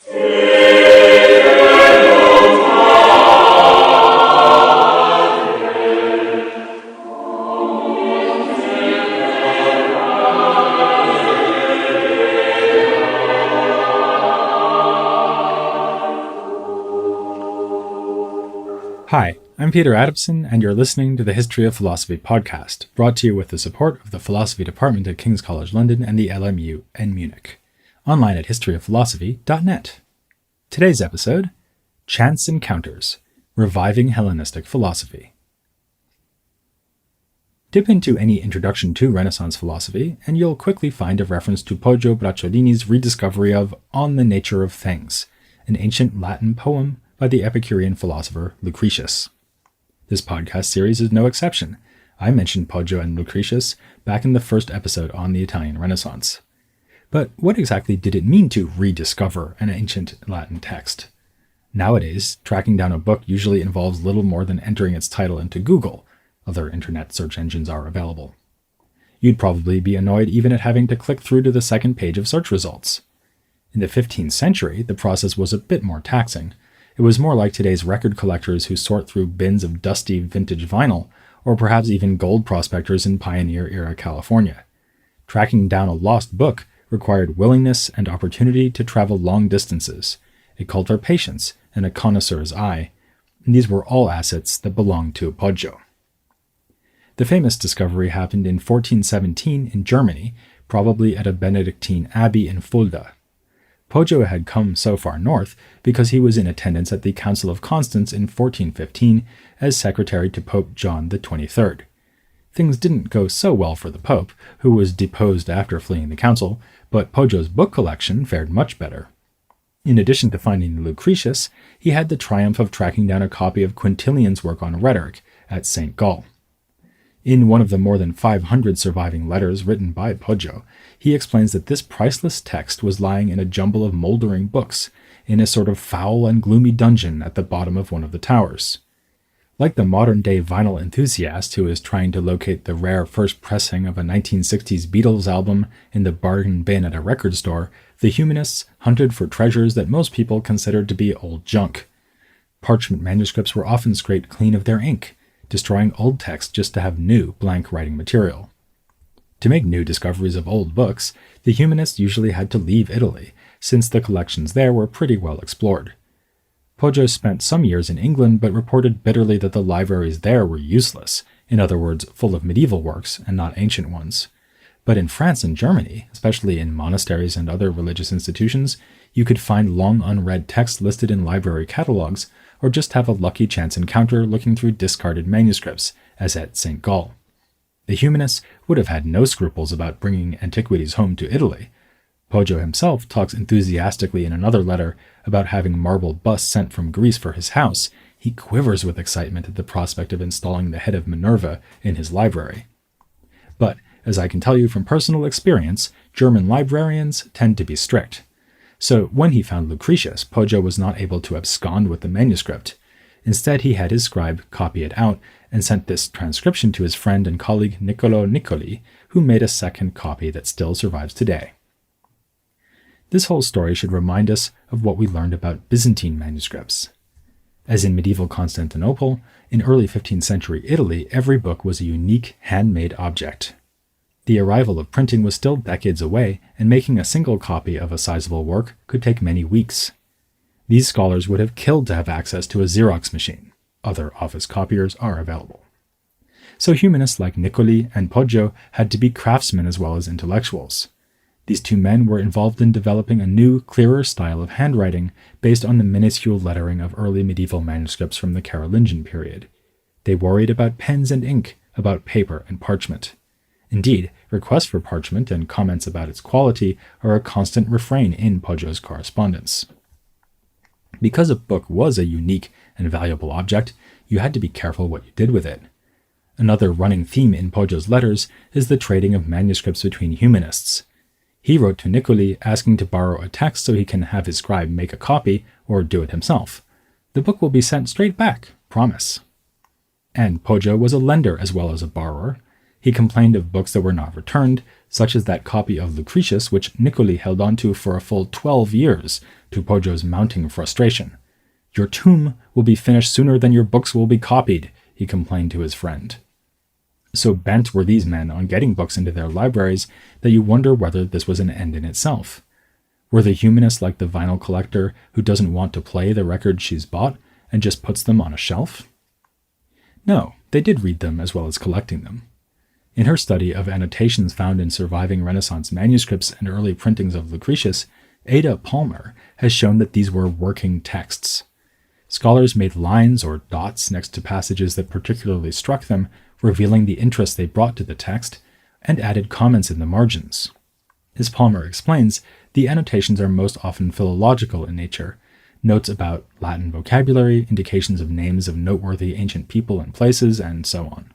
Hi, I'm Peter Adamson, and you're listening to the History of Philosophy podcast, brought to you with the support of the Philosophy Department at King's College London and the LMU in Munich. Online at historyofphilosophy.net. Today's episode, Chance Encounters, Reviving Hellenistic Philosophy. Dip into any introduction to Renaissance philosophy, and you'll quickly find a reference to Poggio Bracciolini's rediscovery of On the Nature of Things, an ancient Latin poem by the Epicurean philosopher Lucretius. This podcast series is no exception. I mentioned Poggio and Lucretius back in the first episode on the Italian Renaissance. But what exactly did it mean to rediscover an ancient Latin text? Nowadays, tracking down a book usually involves little more than entering its title into Google. Other internet search engines are available. You'd probably be annoyed even at having to click through to the second page of search results. In the 15th century, the process was a bit more taxing. It was more like today's record collectors who sort through bins of dusty vintage vinyl, or perhaps even gold prospectors in pioneer-era California. Tracking down a lost book required willingness and opportunity to travel long distances. It called for patience and a connoisseur's eye, and these were all assets that belonged to Poggio. The famous discovery happened in 1417 in Germany, probably at a Benedictine abbey in Fulda. Poggio had come so far north because he was in attendance at the Council of Constance in 1415 as secretary to Pope John XXIII. Things didn't go so well for the Pope, who was deposed after fleeing the council, but Poggio's book collection fared much better. In addition to finding Lucretius, he had the triumph of tracking down a copy of Quintilian's work on rhetoric at St. Gall. In one of the more than 500 surviving letters written by Poggio, he explains that this priceless text was lying in a jumble of moldering books, in a sort of foul and gloomy dungeon at the bottom of one of the towers. Like the modern-day vinyl enthusiast who is trying to locate the rare first pressing of a 1960s Beatles album in the bargain bin at a record store, the humanists hunted for treasures that most people considered to be old junk. Parchment manuscripts were often scraped clean of their ink, destroying old text just to have new blank writing material. To make new discoveries of old books, the humanists usually had to leave Italy, since the collections there were pretty well explored. Poggio spent some years in England, but reported bitterly that the libraries there were useless, in other words, full of medieval works and not ancient ones. But in France and Germany, especially in monasteries and other religious institutions, you could find long unread texts listed in library catalogues, or just have a lucky chance encounter looking through discarded manuscripts, as at St. Gall. The humanists would have had no scruples about bringing antiquities home to Italy. Poggio himself talks enthusiastically in another letter about having marble busts sent from Greece for his house. He quivers with excitement at the prospect of installing the head of Minerva in his library. But, as I can tell you from personal experience, German librarians tend to be strict. So when he found Lucretius, Poggio was not able to abscond with the manuscript. Instead, he had his scribe copy it out and sent this transcription to his friend and colleague Niccolò Niccoli, who made a second copy that still survives today. This whole story should remind us of what we learned about Byzantine manuscripts. As in medieval Constantinople, in early 15th century Italy, every book was a unique handmade object. The arrival of printing was still decades away, and making a single copy of a sizable work could take many weeks. These scholars would have killed to have access to a Xerox machine. Other office copiers are available. So humanists like Niccoli and Poggio had to be craftsmen as well as intellectuals. These two men were involved in developing a new, clearer style of handwriting based on the minuscule lettering of early medieval manuscripts from the Carolingian period. They worried about pens and ink, about paper and parchment. Indeed, requests for parchment and comments about its quality are a constant refrain in Poggio's correspondence. Because a book was a unique and valuable object, you had to be careful what you did with it. Another running theme in Poggio's letters is the trading of manuscripts between humanists. He wrote to Niccoli asking to borrow a text so he can have his scribe make a copy or do it himself. The book will be sent straight back, promise. And Poggio was a lender as well as a borrower. He complained of books that were not returned, such as that copy of Lucretius which Niccoli held on to for a full 12 years, to Poggio's mounting frustration. "Your tomb will be finished sooner than your books will be copied," he complained to his friend. So bent were these men on getting books into their libraries that you wonder whether this was an end in itself. Were the humanists like the vinyl collector who doesn't want to play the records she's bought and just puts them on a shelf? No, they did read them as well as collecting them. In her study of annotations found in surviving Renaissance manuscripts and early printings of Lucretius, Ada Palmer has shown that these were working texts. Scholars made lines or dots next to passages that particularly struck them, revealing the interest they brought to the text, and added comments in the margins. As Palmer explains, the annotations are most often philological in nature, notes about Latin vocabulary, indications of names of noteworthy ancient people and places, and so on.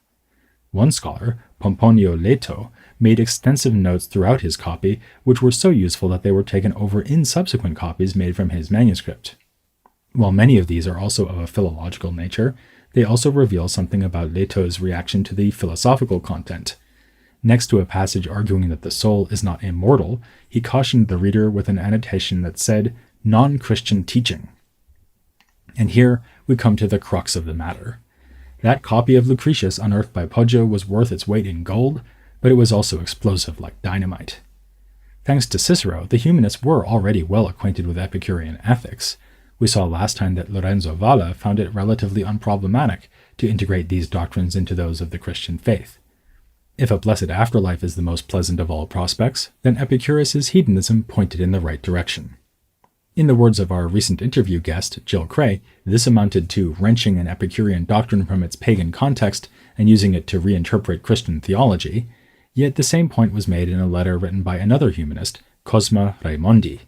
One scholar, Pomponio Leto, made extensive notes throughout his copy, which were so useful that they were taken over in subsequent copies made from his manuscript. While many of these are also of a philological nature, they also reveal something about Leto's reaction to the philosophical content. Next to a passage arguing that the soul is not immortal, he cautioned the reader with an annotation that said, "non-Christian teaching." And here we come to the crux of the matter. That copy of Lucretius unearthed by Poggio was worth its weight in gold, but it was also explosive like dynamite. Thanks to Cicero, the humanists were already well acquainted with Epicurean ethics. We saw last time that Lorenzo Valla found it relatively unproblematic to integrate these doctrines into those of the Christian faith. If a blessed afterlife is the most pleasant of all prospects, then Epicurus's hedonism pointed in the right direction. In the words of our recent interview guest, Jill Cray, this amounted to wrenching an Epicurean doctrine from its pagan context and using it to reinterpret Christian theology, yet the same point was made in a letter written by another humanist, Cosma Raimondi.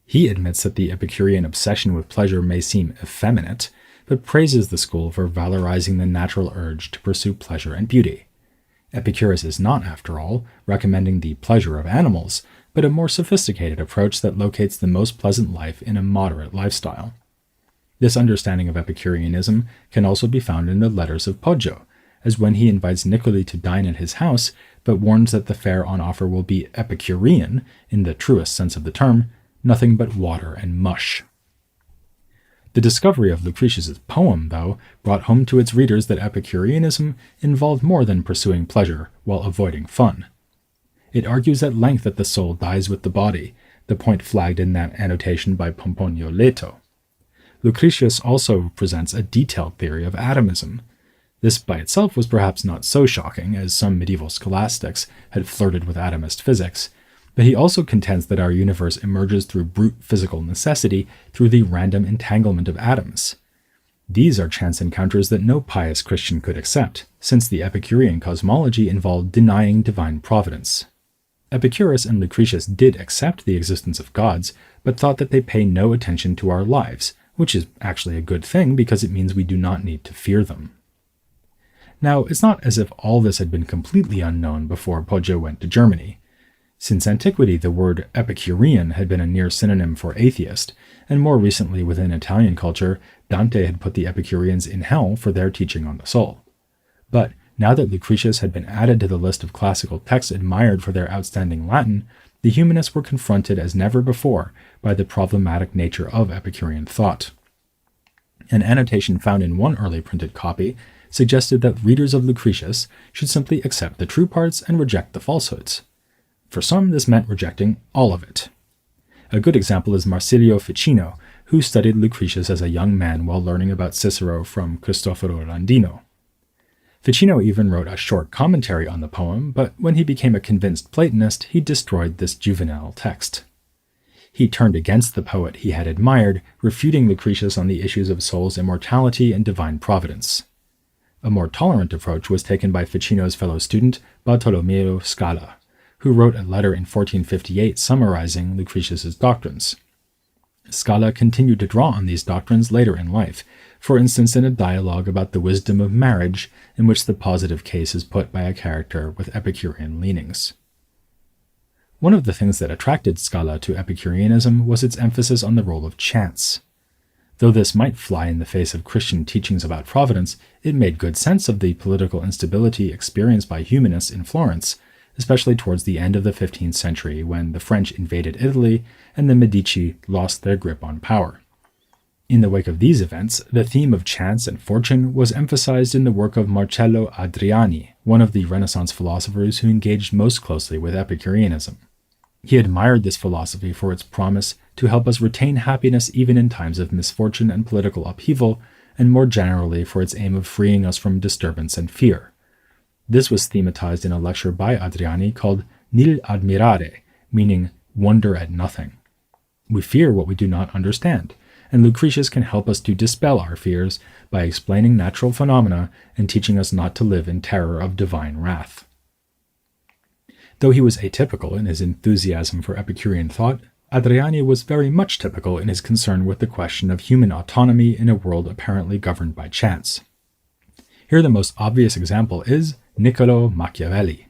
He admits that the Epicurean obsession with pleasure may seem effeminate, but praises the school for valorizing the natural urge to pursue pleasure and beauty. Epicurus is not, after all, recommending the pleasure of animals, but a more sophisticated approach that locates the most pleasant life in a moderate lifestyle. This understanding of Epicureanism can also be found in the letters of Poggio, as when he invites Nicoli to dine at his house, but warns that the fare on offer will be Epicurean, in the truest sense of the term, nothing but water and mush. The discovery of Lucretius's poem, though, brought home to its readers that Epicureanism involved more than pursuing pleasure while avoiding fun. It argues at length that the soul dies with the body, the point flagged in that annotation by Pomponio Leto. Lucretius also presents a detailed theory of atomism. This by itself was perhaps not so shocking, as some medieval scholastics had flirted with atomist physics, but he also contends that our universe emerges through brute physical necessity through the random entanglement of atoms. These are chance encounters that no pious Christian could accept, since the Epicurean cosmology involved denying divine providence. Epicurus and Lucretius did accept the existence of gods, but thought that they pay no attention to our lives, which is actually a good thing because it means we do not need to fear them. Now, it's not as if all this had been completely unknown before Poggio went to Germany. Since antiquity, the word Epicurean had been a near synonym for atheist, and more recently within Italian culture, Dante had put the Epicureans in hell for their teaching on the soul. But now that Lucretius had been added to the list of classical texts admired for their outstanding Latin, the humanists were confronted as never before by the problematic nature of Epicurean thought. An annotation found in one early printed copy suggested that readers of Lucretius should simply accept the true parts and reject the falsehoods. For some, this meant rejecting all of it. A good example is Marsilio Ficino, who studied Lucretius as a young man while learning about Cicero from Cristoforo Landino. Ficino even wrote a short commentary on the poem, but when he became a convinced Platonist, he destroyed this juvenile text. He turned against the poet he had admired, refuting Lucretius on the issues of soul's immortality and divine providence. A more tolerant approach was taken by Ficino's fellow student, Bartolomeo Scala, who wrote a letter in 1458 summarizing Lucretius's doctrines. Scala continued to draw on these doctrines later in life, for instance in a dialogue about the wisdom of marriage in which the positive case is put by a character with Epicurean leanings. One of the things that attracted Scala to Epicureanism was its emphasis on the role of chance. Though this might fly in the face of Christian teachings about providence, it made good sense of the political instability experienced by humanists in Florence, especially towards the end of the 15th century when the French invaded Italy and the Medici lost their grip on power. In the wake of these events, the theme of chance and fortune was emphasized in the work of Marcello Adriani, one of the Renaissance philosophers who engaged most closely with Epicureanism. He admired this philosophy for its promise to help us retain happiness even in times of misfortune and political upheaval, and more generally for its aim of freeing us from disturbance and fear. This was thematized in a lecture by Adriani called Nil admirare, meaning wonder at nothing. We fear what we do not understand, and Lucretius can help us to dispel our fears by explaining natural phenomena and teaching us not to live in terror of divine wrath. Though he was atypical in his enthusiasm for Epicurean thought, Adriani was very much typical in his concern with the question of human autonomy in a world apparently governed by chance. Here the most obvious example is Niccolò Machiavelli.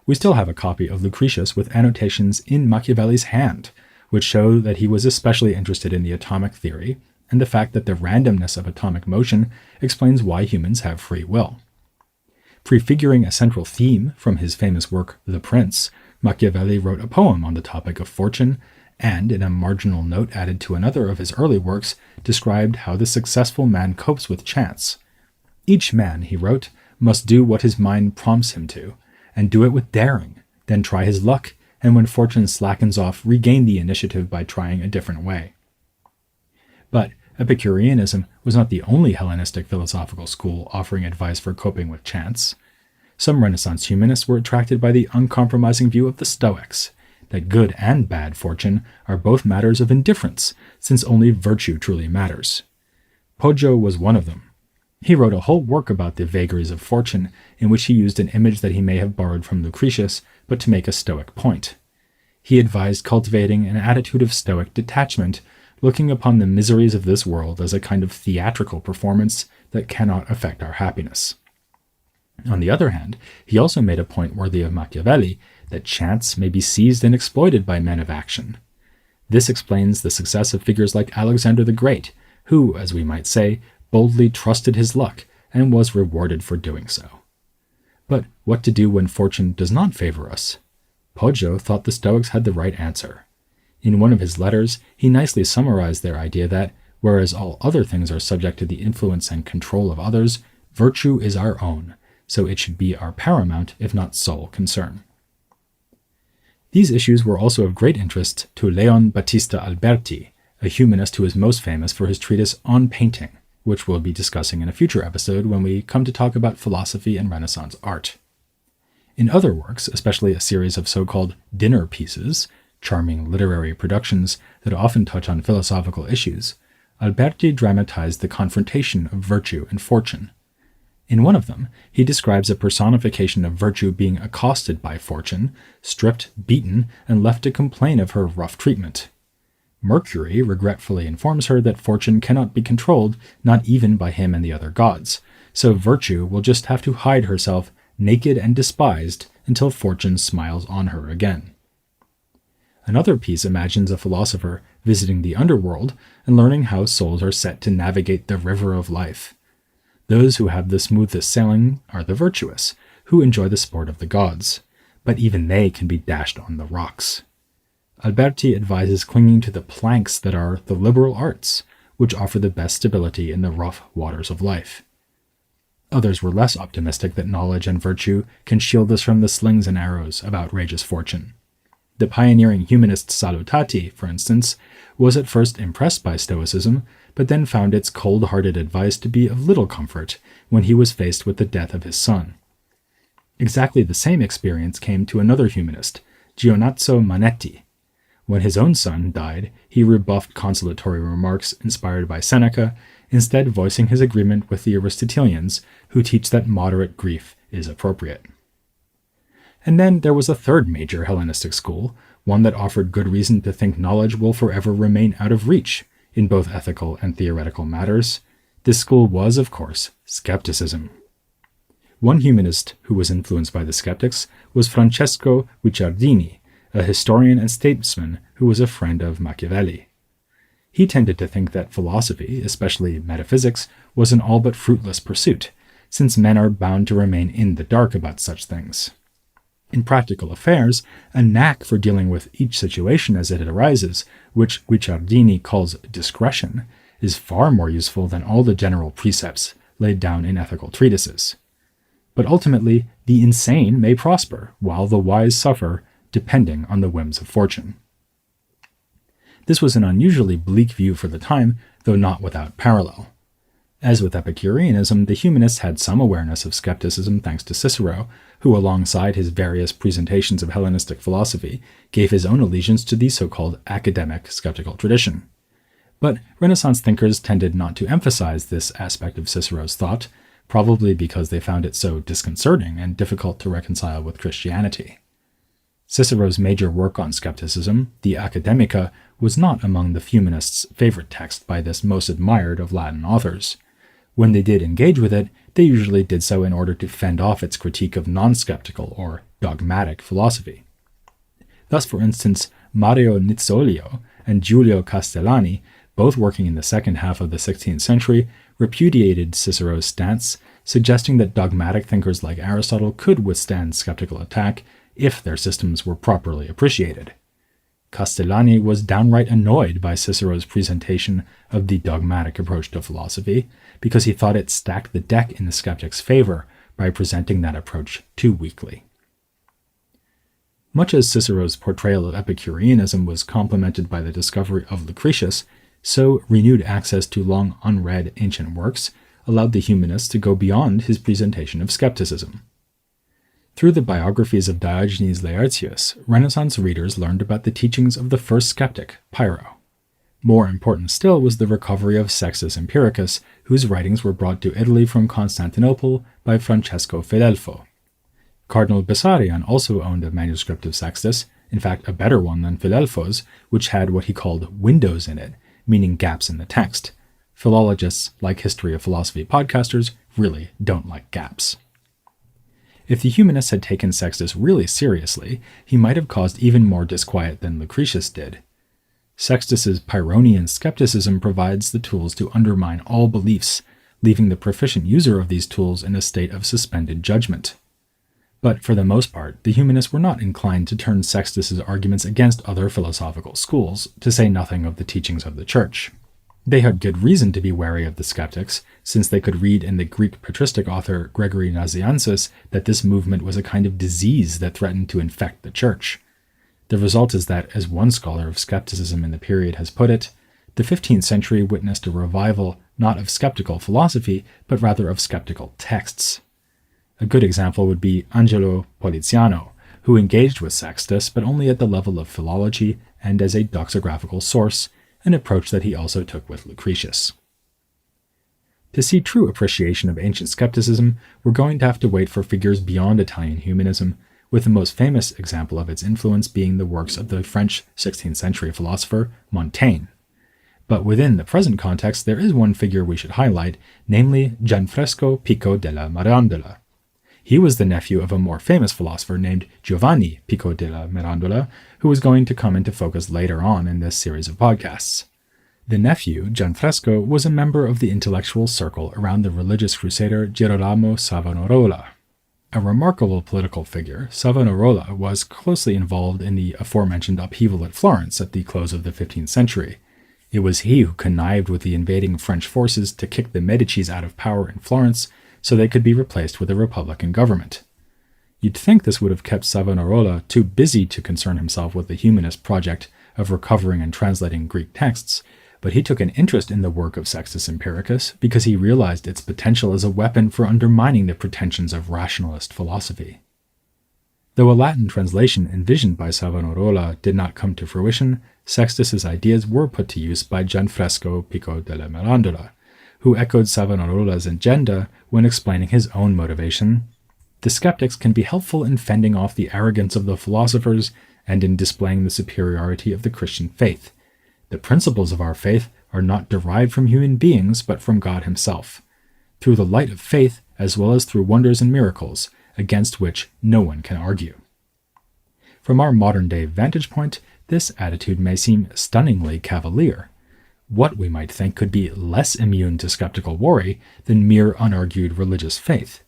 We still have a copy of Lucretius with annotations in Machiavelli's hand, which show that he was especially interested in the atomic theory and the fact that the randomness of atomic motion explains why humans have free will. Prefiguring a central theme from his famous work The Prince, Machiavelli wrote a poem on the topic of fortune and, in a marginal note added to another of his early works, described how the successful man copes with chance. Each man, he wrote, must do what his mind prompts him to, and do it with daring, then try his luck, and when fortune slackens off, regain the initiative by trying a different way. But Epicureanism was not the only Hellenistic philosophical school offering advice for coping with chance. Some Renaissance humanists were attracted by the uncompromising view of the Stoics, that good and bad fortune are both matters of indifference, since only virtue truly matters. Poggio was one of them. He wrote a whole work about the vagaries of fortune, in which he used an image that he may have borrowed from Lucretius, but to make a Stoic point. He advised cultivating an attitude of Stoic detachment, looking upon the miseries of this world as a kind of theatrical performance that cannot affect our happiness. On the other hand, he also made a point worthy of Machiavelli that chance may be seized and exploited by men of action. This explains the success of figures like Alexander the Great, who, as we might say, boldly trusted his luck and was rewarded for doing so. But what to do when fortune does not favor us? Poggio thought the Stoics had the right answer. In one of his letters, he nicely summarized their idea that, whereas all other things are subject to the influence and control of others, virtue is our own, so it should be our paramount, if not sole, concern. These issues were also of great interest to Leon Battista Alberti, a humanist who is most famous for his treatise On Painting, which we'll be discussing in a future episode when we come to talk about philosophy and Renaissance art. In other works, especially a series of so-called dinner pieces, charming literary productions that often touch on philosophical issues, Alberti dramatized the confrontation of virtue and fortune. In one of them, he describes a personification of virtue being accosted by fortune, stripped, beaten, and left to complain of her rough treatment. Mercury regretfully informs her that fortune cannot be controlled, not even by him and the other gods, so virtue will just have to hide herself naked and despised until fortune smiles on her again. Another piece imagines a philosopher visiting the underworld and learning how souls are set to navigate the river of life. Those who have the smoothest sailing are the virtuous, who enjoy the sport of the gods, but even they can be dashed on the rocks. Alberti advises clinging to the planks that are the liberal arts, which offer the best stability in the rough waters of life. Others were less optimistic that knowledge and virtue can shield us from the slings and arrows of outrageous fortune. The pioneering humanist Salutati, for instance, was at first impressed by Stoicism, but then found its cold-hearted advice to be of little comfort when he was faced with the death of his son. Exactly the same experience came to another humanist, Gionazzo Manetti. When his own son died, he rebuffed consolatory remarks inspired by Seneca, instead voicing his agreement with the Aristotelians, who teach that moderate grief is appropriate. And then there was a third major Hellenistic school, one that offered good reason to think knowledge will forever remain out of reach in both ethical and theoretical matters. This school was, of course, skepticism. One humanist who was influenced by the skeptics was Francesco Guicciardini, a historian and statesman who was a friend of Machiavelli. He tended to think that philosophy, especially metaphysics, was an all but fruitless pursuit, since men are bound to remain in the dark about such things. In practical affairs, a knack for dealing with each situation as it arises, which Guicciardini calls discretion, is far more useful than all the general precepts laid down in ethical treatises. But ultimately, the insane may prosper, while the wise suffer, depending on the whims of fortune. This was an unusually bleak view for the time, though not without parallel. As with Epicureanism, the humanists had some awareness of skepticism thanks to Cicero, who, alongside his various presentations of Hellenistic philosophy, gave his own allegiance to the so-called academic skeptical tradition. But Renaissance thinkers tended not to emphasize this aspect of Cicero's thought, probably because they found it so disconcerting and difficult to reconcile with Christianity. Cicero's major work on skepticism, the Academica, was not among the humanists' favorite text by this most admired of Latin authors. When they did engage with it, they usually did so in order to fend off its critique of non-skeptical or dogmatic philosophy. Thus, for instance, Mario Nizzolio and Giulio Castellani, both working in the second half of the 16th century, repudiated Cicero's stance, suggesting that dogmatic thinkers like Aristotle could withstand skeptical attack if their systems were properly appreciated. Castellani was downright annoyed by Cicero's presentation of the dogmatic approach to philosophy, because he thought it stacked the deck in the skeptic's favor by presenting that approach too weakly. Much as Cicero's portrayal of Epicureanism was complemented by the discovery of Lucretius, so renewed access to long unread ancient works allowed the humanists to go beyond his presentation of skepticism. Through the biographies of Diogenes Laertius, Renaissance readers learned about the teachings of the first skeptic, Pyrrho. More important still was the recovery of Sextus Empiricus, whose writings were brought to Italy from Constantinople by Francesco Filelfo. Cardinal Bessarion also owned a manuscript of Sextus, in fact a better one than Filelfo's, which had what he called windows in it, meaning gaps in the text. Philologists, like History of Philosophy podcasters, really don't like gaps. If the humanists had taken Sextus really seriously, he might have caused even more disquiet than Lucretius did. Sextus's Pyrrhonian skepticism provides the tools to undermine all beliefs, leaving the proficient user of these tools in a state of suspended judgment. But for the most part, the humanists were not inclined to turn Sextus's arguments against other philosophical schools, to say nothing of the teachings of the Church. They had good reason to be wary of the skeptics, since they could read in the Greek patristic author Gregory Nazianzus that this movement was a kind of disease that threatened to infect the Church. The result is that, as one scholar of skepticism in the period has put it, the 15th century witnessed a revival not of skeptical philosophy, but rather of skeptical texts. A good example would be Angelo Poliziano, who engaged with Sextus but only at the level of philology and as a doxographical source, an approach that he also took with Lucretius. To see true appreciation of ancient skepticism, we're going to have to wait for figures beyond Italian humanism, with the most famous example of its influence being the works of the French 16th century philosopher Montaigne. But within the present context, there is one figure we should highlight, namely Gianfresco Pico della Mirandola. He was the nephew of a more famous philosopher named Giovanni Pico della Mirandola, who was going to come into focus later on in this series of podcasts. The nephew, Gianfresco, was a member of the intellectual circle around the religious crusader Girolamo Savonarola. A remarkable political figure, Savonarola was closely involved in the aforementioned upheaval at Florence at the close of the 15th century. It was he who connived with the invading French forces to kick the Medicis out of power in Florence so they could be replaced with a republican government. You'd think this would have kept Savonarola too busy to concern himself with the humanist project of recovering and translating Greek texts, but he took an interest in the work of Sextus Empiricus because he realized its potential as a weapon for undermining the pretensions of rationalist philosophy. Though a Latin translation envisioned by Savonarola did not come to fruition, Sextus's ideas were put to use by Gianfresco Pico della Mirandola, who echoed Savonarola's agenda when explaining his own motivation. The skeptics can be helpful in fending off the arrogance of the philosophers and in displaying the superiority of the Christian faith. The principles of our faith are not derived from human beings, but from God himself, through the light of faith as well as through wonders and miracles, against which no one can argue. From our modern-day vantage point, this attitude may seem stunningly cavalier. What we might think could be less immune to skeptical worry than mere unargued religious faith.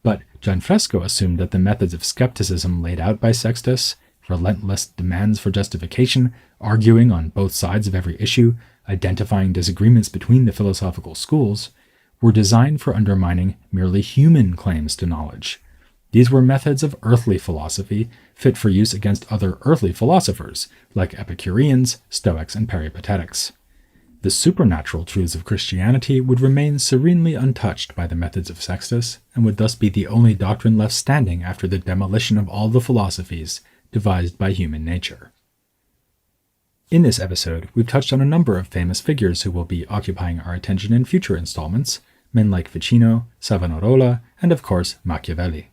But Gianfresco assumed that the methods of skepticism laid out by Sextus, relentless demands for justification, arguing on both sides of every issue, identifying disagreements between the philosophical schools, were designed for undermining merely human claims to knowledge. These were methods of earthly philosophy fit for use against other earthly philosophers, like Epicureans, Stoics, and Peripatetics. The supernatural truths of Christianity would remain serenely untouched by the methods of Sextus, and would thus be the only doctrine left standing after the demolition of all the philosophies devised by human nature. In this episode, we've touched on a number of famous figures who will be occupying our attention in future installments, men like Ficino, Savonarola, and of course Machiavelli.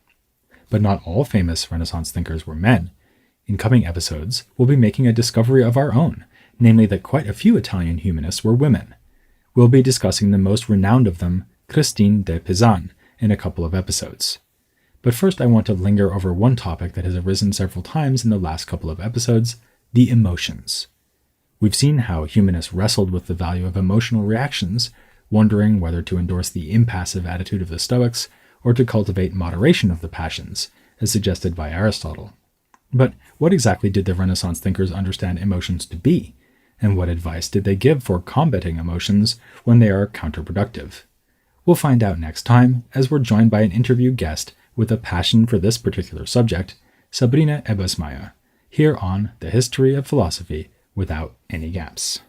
But not all famous Renaissance thinkers were men. In coming episodes, we'll be making a discovery of our own, namely that quite a few Italian humanists were women. We'll be discussing the most renowned of them, Christine de Pizan, in a couple of episodes. But first I want to linger over one topic that has arisen several times in the last couple of episodes, the emotions. We've seen how humanists wrestled with the value of emotional reactions, wondering whether to endorse the impassive attitude of the Stoics or to cultivate moderation of the passions, as suggested by Aristotle. But what exactly did the Renaissance thinkers understand emotions to be? And what advice did they give for combating emotions when they are counterproductive? We'll find out next time, as we're joined by an interview guest with a passion for this particular subject, Sabrina Ebersmeyer, here on The History of Philosophy Without Any Gaps.